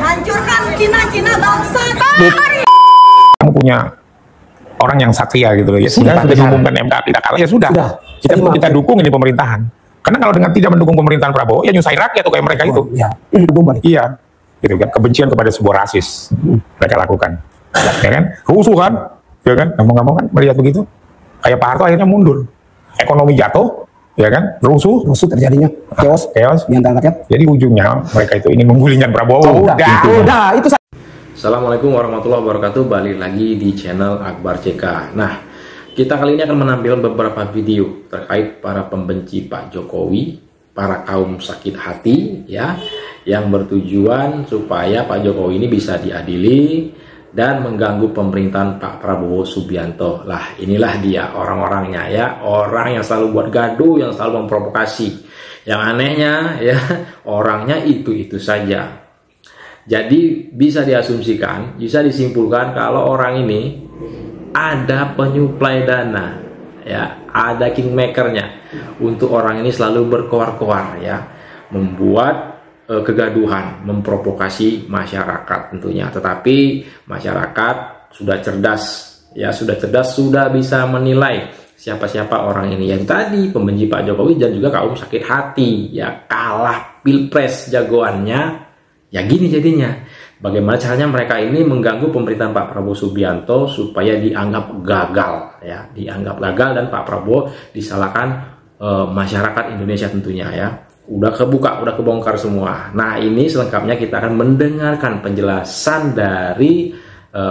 hancurkan Cina bangsa. Kamu punya orang yang satria gitu loh ya, sudah diumumkan MK tidak kalah ya sudah. Kita dukung ini pemerintahan. Karena kalau dengan tidak mendukung pemerintahan Prabowo ya nyusahin rakyat tuh kayak mereka itu. Iya. Gitu kan, kebencian kepada sebuah rasis mereka lakukan. Ya kan? Rusuh kan? Ya kan? Ngomong-ngomong kan melihat begitu. Kayak Pak Harto akhirnya mundur. Ekonomi jatuh, ya kan? Rusuh terjadinya chaos di antara rakyat. Jadi ujungnya mereka itu ingin menggulingkan Prabowo. Udah, itu. Assalamualaikum warahmatullahi wabarakatuh. Balik lagi di channel Akbar CK. Nah, kita kali ini akan menampilkan beberapa video terkait para pembenci Pak Jokowi, para kaum sakit hati ya, yang bertujuan supaya Pak Jokowi ini bisa diadili dan mengganggu pemerintahan Pak Prabowo Subianto. Lah, inilah dia orang-orangnya ya, orang yang selalu buat gaduh, yang selalu memprovokasi. Yang anehnya ya, orangnya itu-itu saja. Jadi bisa diasumsikan, bisa disimpulkan kalau orang ini ada penyuplai dana ya, ada kingmakernya untuk orang ini selalu berkoar-koar ya, membuat kegaduhan, memprovokasi masyarakat tentunya. Tetapi masyarakat sudah cerdas ya, sudah bisa menilai siapa-siapa orang ini. Yang tadi pembenci Pak Jokowi dan juga kaum sakit hati ya, kalah pilpres jagoannya ya, gini jadinya. Bagaimana caranya mereka ini mengganggu pemerintahan Pak Prabowo Subianto supaya dianggap gagal ya, dianggap gagal, dan Pak Prabowo disalahkan masyarakat Indonesia tentunya ya. Udah kebuka, udah kebongkar semua. Nah, ini selengkapnya kita akan mendengarkan penjelasan dari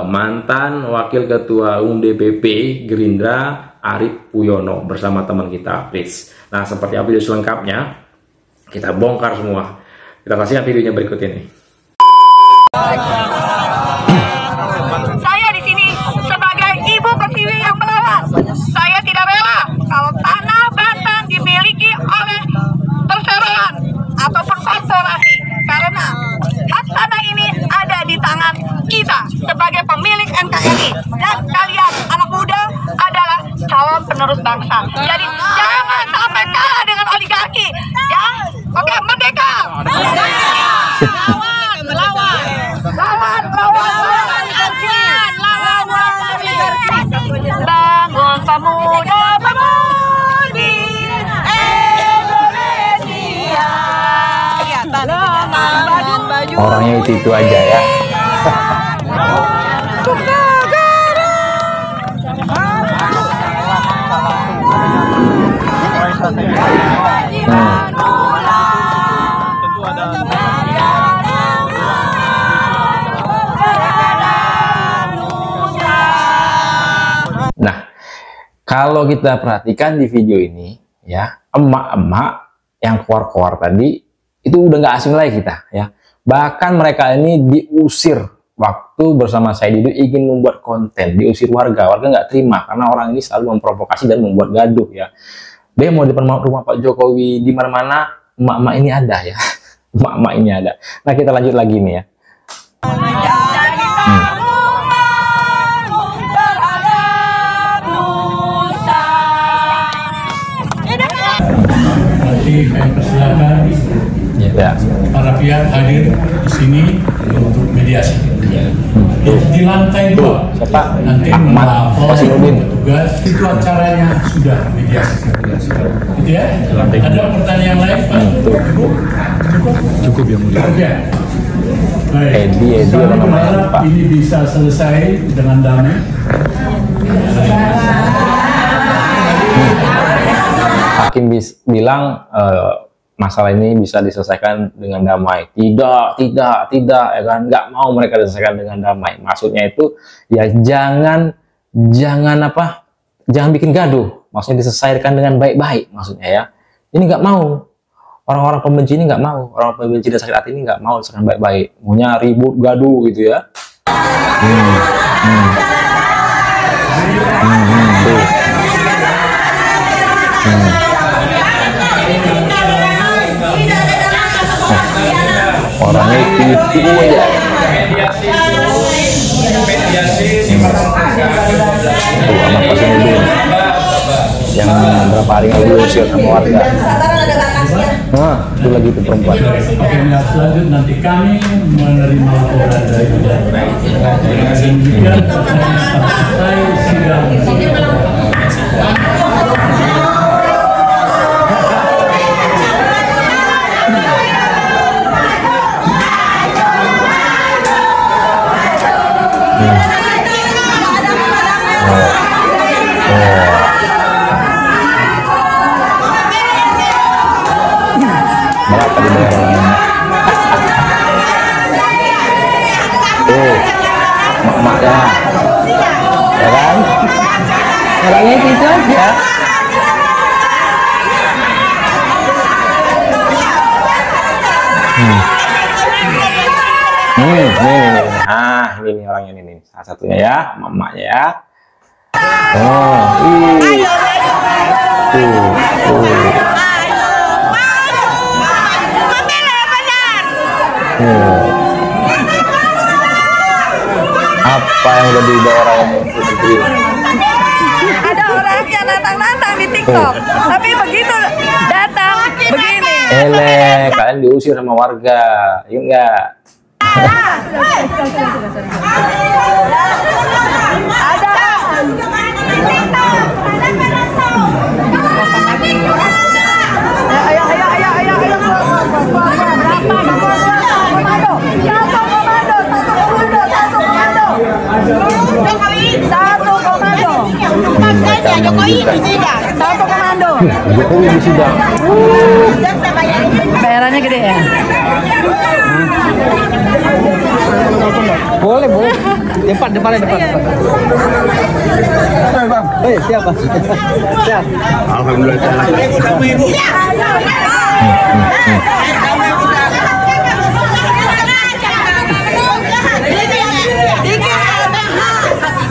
mantan Wakil Ketua Umum DPP Gerindra Arief Puyono bersama teman kita Fritz. Nah, seperti apa video selengkapnya? Kita bongkar semua. Kita saksikan videonya berikut ini. Saya di sini sebagai ibu pertiwi yang melawan. Saya tidak rela kalau tanah Banten dimiliki oleh perseroan ataupun korporasi, karena hak tanah ini ada di tangan kita sebagai pemilik NKRI, dan kalian anak muda adalah calon penerus bangsa. Jadi jangan sampai kalah dengan oligarki ya. Oke, merdeka. Bangun pemuda pemudi Indonesia. Orangnya itu aja ya. Nah, kalau kita perhatikan di video ini ya, emak-emak yang keluar-keluar tadi itu udah nggak asing lagi kita ya. Bahkan mereka ini diusir waktu bersama saya Didu ingin membuat konten, diusir warga nggak terima karena orang ini selalu memprovokasi dan membuat gaduh ya. Demo di depan rumah Pak Jokowi, di mana-mana emak-emak ini ada ya. Emak-emak ini ada. Nah, kita lanjut lagi nih ya. Nanti saya persilakan para pihak hadir di sini untuk mediasi. Di lantai 2 nanti melapor petugas, itu acaranya sudah mediasi. Gitu ya? Ada pertanyaan lain Pak? Cukup yang mulia. Baik. Kami berharap ini bisa selesai dengan damai. Hakim bilang masalah ini bisa diselesaikan dengan damai. Tidak ya kan, nggak mau mereka diselesaikan dengan damai. Maksudnya itu ya jangan bikin gaduh, maksudnya diselesaikan dengan baik-baik maksudnya ya. Ini nggak mau, orang-orang pembenci ini nggak mau, orang pembenci dan sakit hati ini nggak mau diselesaikan baik-baik, maunya ribut gaduh gitu ya. Orangnya itu aja. Tuh, anak pasien dulu yang berapa hari lalu diusir sama warga. itu lagi tuh perempuan. Agenda selanjutnya nanti kami menerima laporan dari demikian selesai sidang. Berapa dibayar? Tuh, mak-mak ya, ya kan? Orangnya gitu aja. Ini orangnya ini salah satunya ya, mamanya ya. Oh, apa yang udah dibawa orang ini? Ada orang yang nantang-nantang di TikTok, tapi begitu datang begini. Kalian diusir sama warga, yuk enggak? Satu komando. Jokowi di sidang. Bayarannya gede ya? Boleh. Depan. Bang. Siapa? Siap. Alhamdulillah.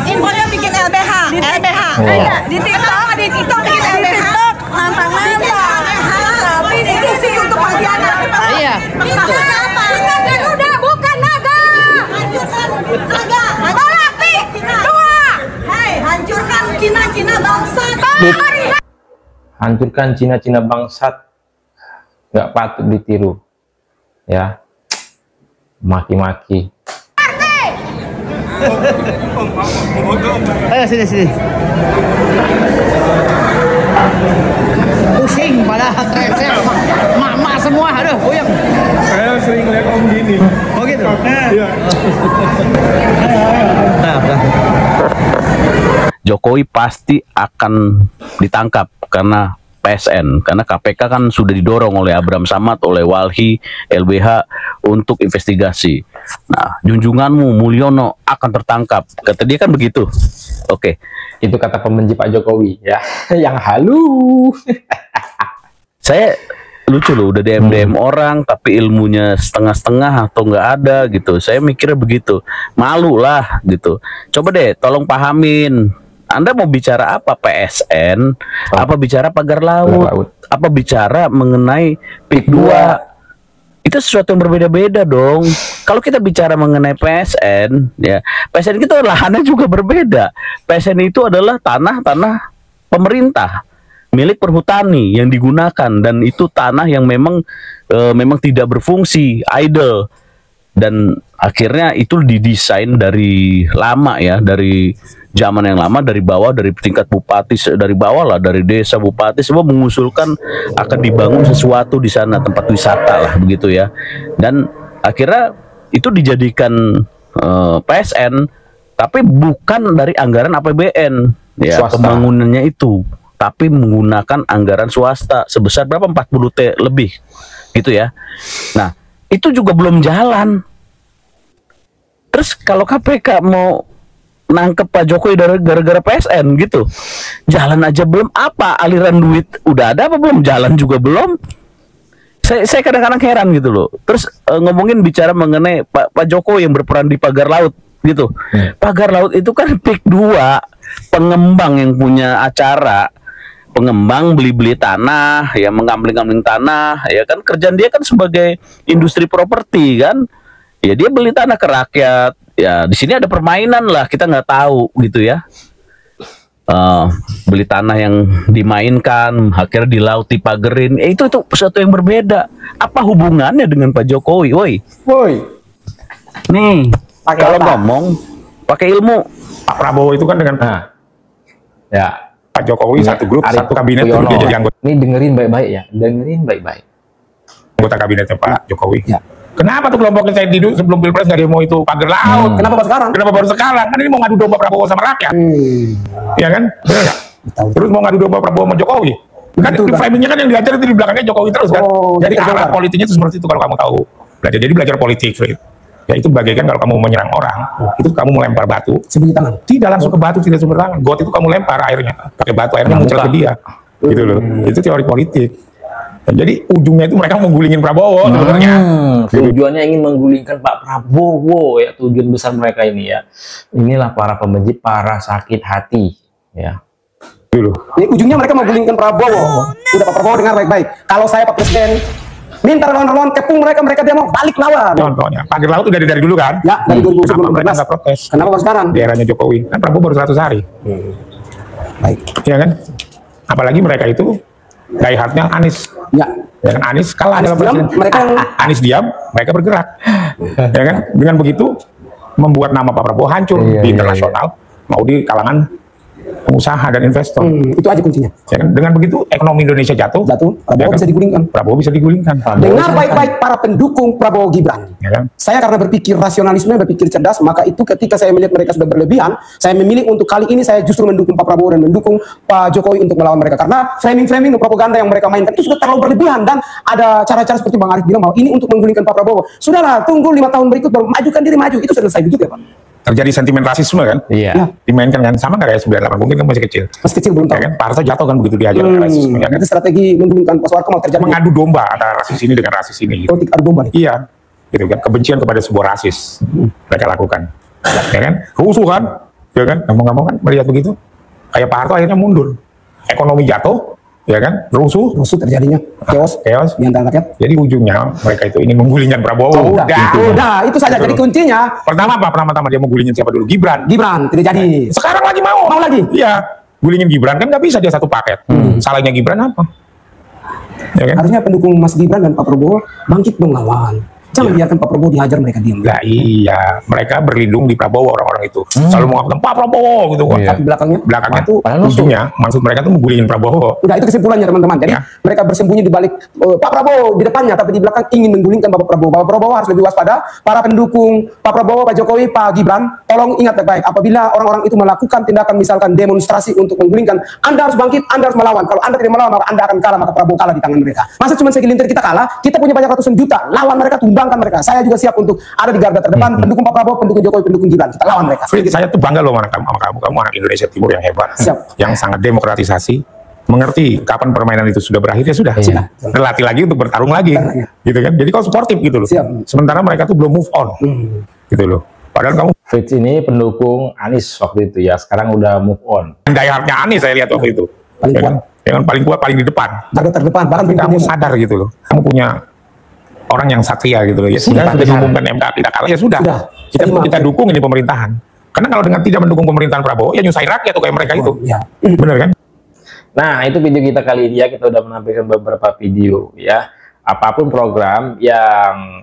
Infonya bikin LBH. Di TikTok bikin LBH. Nantang-nantang. Tapi itu sih untuk bagian apa? Iya. Garuda bukan naga. Naga. Tolak dua. Hai, hancurkan Cina bangsat. Hancurkan Cina bangsat. Nggak patut ditiru. Ya. Maki-maki. Ayo sini. Pusing pada treset mama semua, aduh puyeng. Saya sering lihat om gini. Oh gitu. Iya. Jokowi pasti akan ditangkap karena PSN, karena KPK kan sudah didorong oleh Abraham Samad, oleh Walhi, LBH untuk investigasi. Nah, junjunganmu Mulyono akan tertangkap, kata dia kan begitu. Oke, Itu kata pembenci Pak Jokowi ya, yang halu. saya lucu loh, udah DM orang tapi ilmunya setengah-setengah atau nggak ada gitu. Saya mikirnya begitu, malu lah gitu. Coba deh, tolong pahamin. Anda mau bicara apa PSN? Apa bicara pagar laut? Apa bicara mengenai PIK 2? Itu sesuatu yang berbeda-beda dong. Kalau kita bicara mengenai PSN, ya PSN itu lahannya juga berbeda. PSN itu adalah tanah-tanah pemerintah, milik perhutani yang digunakan, dan itu tanah yang memang tidak berfungsi, idle. Dan akhirnya itu didesain dari lama ya, dari zaman yang lama, dari bawah, dari tingkat bupati, dari bawah lah, dari desa, bupati semua mengusulkan akan dibangun sesuatu di sana, tempat wisata lah begitu ya. Dan akhirnya itu dijadikan PSN, tapi bukan dari anggaran APBN ya, pembangunannya itu, tapi menggunakan anggaran swasta sebesar berapa, 40 T lebih gitu ya. Nah, itu juga belum jalan. Terus kalau KPK mau nangkep Pak Jokowi gara-gara PSN gitu, jalan aja belum, apa aliran duit udah ada apa belum, jalan juga belum. Saya kadang-kadang heran gitu loh. Terus ngomongin bicara mengenai Pak Jokowi yang berperan di pagar laut gitu. Pagar laut itu kan PIK 2, pengembang yang punya acara, pengembang beli-beli tanah, ya menggambling-gambling tanah, ya kan kerjaan dia kan sebagai industri properti kan, ya dia beli tanah ke rakyat, ya di sini ada permainan lah, kita nggak tahu gitu ya. beli tanah yang dimainkan, akhirnya dilauti pagerin. Itu sesuatu yang berbeda. Apa hubungannya dengan Pak Jokowi? Woi, nih kalau ngomong pakai ilmu. Pak Prabowo itu kan dengan ya Pak Jokowi satu grup, Arief satu kabinet, Puyono. dia jadi anggota Ini dengerin baik-baik ya, dengerin baik-baik. kabinetnya Pak Jokowi. Ya. Kenapa tuh kelompoknya saya dulu sebelum pilpres nggak demo itu pagar laut? Kenapa baru sekarang? Kenapa baru sekarang? Kan ini mau ngadu domba Prabowo sama rakyat, ya kan? Benar nggak? Terus mau ngadu domba Prabowo sama Jokowi. Kan framingnya kan yang diajar itu di belakangnya Jokowi terus kan. Jadi arah politiknya itu seperti itu kalau kamu tahu. Belajar, jadi belajar politik, Fred. Ya itu bagaikan kalau kamu menyerang orang, itu kamu melempar batu. Sebelum tangan. Tidak langsung ke batu, tidak sumber tangan. Got itu kamu lempar airnya, pakai batu, airnya muncul ke dia. Gitu loh. Itu teori politik. Dan jadi ujungnya itu mereka menggulingin Prabowo sebenarnya. Tujuannya ingin menggulingkan Pak Prabowo ya, tujuan besar mereka ini ya. Inilah para pembenci, para sakit hati ya. Dulu. Ini ujungnya mereka mau gulingkan Prabowo. Udah Pak Prabowo dengar baik-baik. Kalau saya Pak Presiden minta relawan-relawan kepung mereka dia mau balik lawan. Contohnya, pagar laut itu dari dulu kan? Ya, dari 2010 Kenapa mereka nggak protes? Kenapa baru sekarang? Di eranya Jokowi, kan Prabowo baru 100 hari. Baik. Ya kan? Apalagi mereka itu diehatnya Anies. Ya. Ya kan? Anies kalah Anies dalam diam, presiden. mereka yang Anies diam, mereka bergerak. Ya kan? Dengan begitu membuat nama Pak Prabowo hancur di internasional, mau di kalangan pengusaha dan investor. itu aja kuncinya. Ya kan? Dengan begitu ekonomi Indonesia jatuh. Prabowo ya kan? bisa digulingkan. Prabowo bisa digulingkan. Dengar baik-baik para pendukung Prabowo Gibran. Ya kan? Saya karena berpikir rasionalisme, berpikir cerdas, maka itu ketika saya melihat mereka sudah berlebihan, saya memilih untuk kali ini saya justru mendukung Pak Prabowo dan mendukung Pak Jokowi untuk melawan mereka. Karena framing-framing propaganda yang mereka mainkan itu sudah terlalu berlebihan dan ada cara-cara seperti Bang Arief bilang bahwa ini untuk menggulingkan Pak Prabowo. Sudahlah, tunggu 5 tahun berikut baru majukan diri maju. Itu selesai begitu ya Pak? Terjadi sentimen rasisme kan? Iya. Dimainkan kan sama nggak kayak 98, mungkin kan masih kecil. Masih kecil belum tahu. Ya kan? Pak Harto jatuh kan begitu diajar rasisme ya kan? Itu strategi menggulingkan Pak Soeharto mau terjadi. Mengadu domba antara rasis ini dengan rasis ini. Gitu. Politik adu domba nih. Iya, gitu kan, kebencian kepada sebuah rasis mereka lakukan, ya kan, rusuh kan, ya kan, ngomong-ngomong kan melihat begitu, kayak Pak Harto akhirnya mundur, ekonomi jatuh, ya kan, rusuh terjadinya, chaos di antara rakyat. Jadi ujungnya mereka itu ingin menggulingkan Prabowo. Udah, itu saja. Jadi kuncinya. Pertama apa? Pertama-tama dia menggulingin siapa dulu? Gibran Tidak jadi. Sekarang lagi mau lagi. Iya, gulingin Gibran kan nggak bisa dia satu paket. Salahnya Gibran apa? Ya kan? Harusnya pendukung Mas Gibran dan Pak Prabowo bangkit dong lawan. Jangan biarkan Pak Prabowo dihajar mereka diam. Lah iya, mereka berlindung di Prabowo orang-orang itu. Selalu mengatakan Pak Prabowo gitu kan. Tapi belakangnya Tuh ujungnya maksud mereka tuh menggulingin Prabowo. udah itu kesimpulannya teman-teman. Jadi mereka bersembunyi di balik Pak Prabowo di depannya, tapi di belakang ingin menggulingkan Bapak Prabowo. Bapak Prabowo harus lebih waspada. Para pendukung Pak Prabowo, Pak Jokowi, Pak Gibran, tolong ingat baik-baik. Apabila orang-orang itu melakukan tindakan misalkan demonstrasi untuk menggulingkan, Anda harus bangkit, Anda harus melawan. Kalau Anda tidak melawan, maka Anda akan kalah, maka Prabowo kalah di tangan mereka. Masa cuma segelintir kita kalah? Kita punya banyak ratusan juta. Lawan mereka, tumbangkan mereka. Saya juga siap untuk ada di garda terdepan, pendukung Pak Prabowo, pendukung Jokowi, pendukung Gibran. Kita lawan mereka. Saya tuh bangga loh sama kamu. Kamu anak Indonesia Timur yang hebat, Siap. yang sangat demokratisasi, mengerti kapan permainan itu sudah berakhir ya sudah. Berlatih lagi untuk bertarung lagi, gitu kan? Jadi kau sportif gitu loh. Siap. Sementara mereka tuh belum move on, gitu loh. Padahal kamu Fritz ini pendukung Anies waktu itu ya, sekarang udah move on. dayarnya Anies saya lihat waktu itu, Paling ya kan? Yang paling kuat, paling di depan. Garda terdepan, bahkan Kamu sadar gitu loh, kamu punya orang yang satria gitu loh. Ya sudah, sudah diumumkan MK tidak kalah ya sudah. Kita dukung ini pemerintahan. Karena kalau dengan tidak mendukung pemerintahan Prabowo, ya nyusahin rakyat tuh kayak mereka itu. Bener kan? Nah, itu video kita kali ini ya, kita udah menampilkan beberapa video ya. Apapun program yang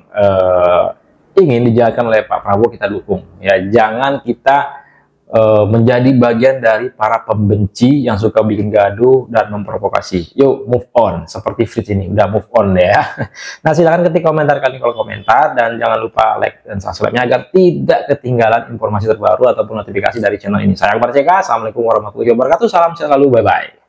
ingin dijalankan oleh Pak Prabowo kita dukung. Ya, jangan kita menjadi bagian dari para pembenci yang suka bikin gaduh dan memprovokasi. Yuk, move on. Seperti Fritz ini, udah move on deh ya. Nah, silahkan ketik komentar kalian kalau komentar. Dan jangan lupa like dan subscribe-nya agar tidak ketinggalan informasi terbaru ataupun notifikasi dari channel ini. Saya Akbar CK, Assalamualaikum warahmatullahi wabarakatuh. Salam selalu, bye-bye.